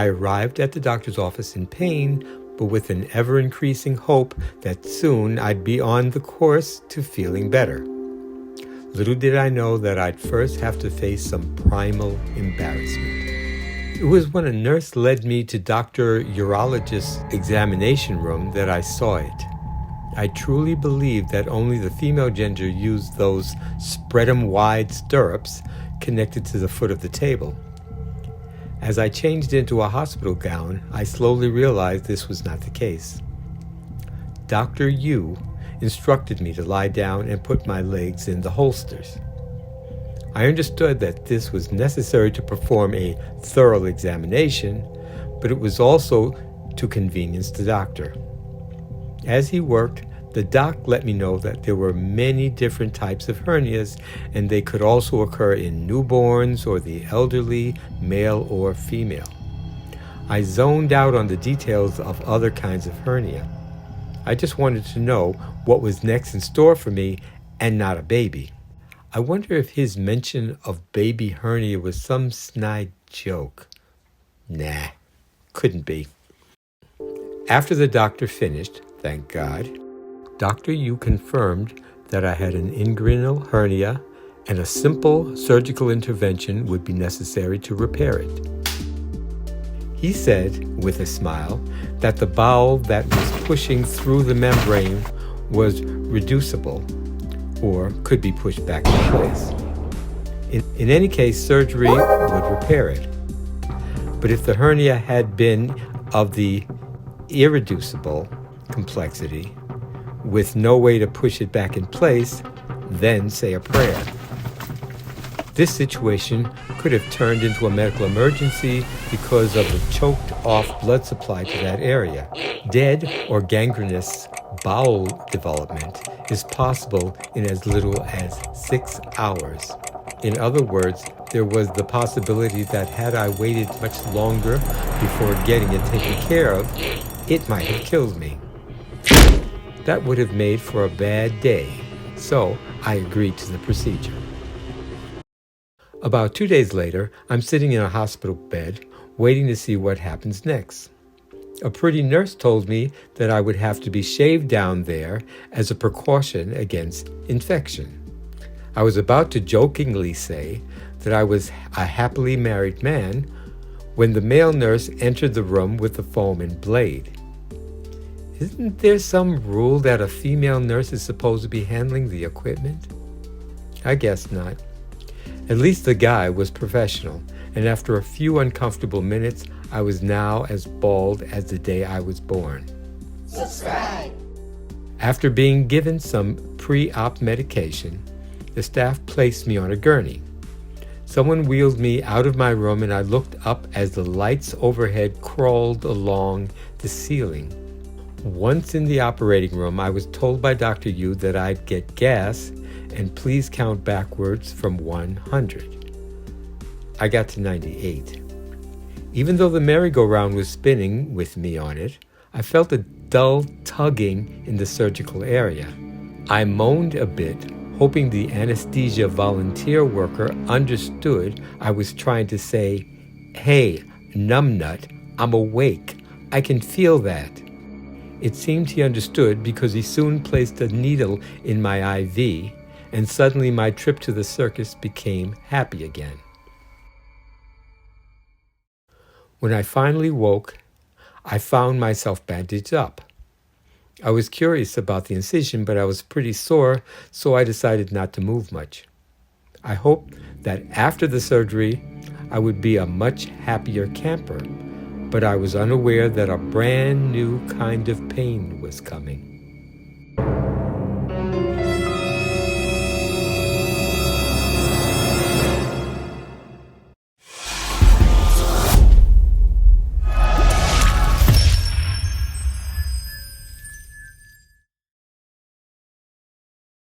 I arrived at the doctor's office in pain, but with an ever-increasing hope that soon I'd be on the course to feeling better. Little did I know that I'd first have to face some primal embarrassment. It was when a nurse led me to Dr. Urologist's examination room that I saw it. I truly believed that only the female gender used those spread-em-wide stirrups connected to the foot of the table. As I changed into a hospital gown, I slowly realized this was not the case. Dr. Yu instructed me to lie down and put my legs in the holsters. I understood that this was necessary to perform a thorough examination, but it was also to convenience the doctor. As he worked, the doc let me know that there were many different types of hernias, and they could also occur in newborns or the elderly, male or female. I zoned out on the details of other kinds of hernia. I just wanted to know what was next in store for me and not a baby. I wonder if his mention of baby hernia was some snide joke. Nah, couldn't be. After the doctor finished, thank God, Dr. Yu confirmed that I had an inguinal hernia and a simple surgical intervention would be necessary to repair it. He said, with a smile, that the bowel that was pushing through the membrane was reducible, or could be pushed back in place. In any case, surgery would repair it. But if the hernia had been of the irreducible complexity, with no way to push it back in place, then say a prayer. This situation could have turned into a medical emergency because of the choked-off blood supply to that area. Dead or gangrenous bowel development is possible in as little as 6 hours. In other words, there was the possibility that had I waited much longer before getting it taken care of, it might have killed me. That would have made for a bad day, so I agreed to the procedure. About 2 days later, I'm sitting in a hospital bed, waiting to see what happens next. A pretty nurse told me that I would have to be shaved down there as a precaution against infection. I was about to jokingly say that I was a happily married man when the male nurse entered the room with the foam and blade. Isn't there some rule that a female nurse is supposed to be handling the equipment? I guess not. At least the guy was professional, and after a few uncomfortable minutes, I was now as bald as the day I was born. Subscribe! After being given some pre-op medication, the staff placed me on a gurney. Someone wheeled me out of my room, and I looked up as the lights overhead crawled along the ceiling. Once in the operating room, I was told by Dr. Yu that I'd get gas and please count backwards from 100. I got to 98. Even though the merry-go-round was spinning with me on it, I felt a dull tugging in the surgical area. I moaned a bit, hoping the anesthesia volunteer worker understood I was trying to say, "Hey, numbnut, I'm awake. I can feel that." It seemed he understood because he soon placed a needle in my IV, and suddenly my trip to the circus became happy again. When I finally woke, I found myself bandaged up. I was curious about the incision, but I was pretty sore, so I decided not to move much. I hoped that after the surgery, I would be a much happier camper, but I was unaware that a brand new kind of pain was coming.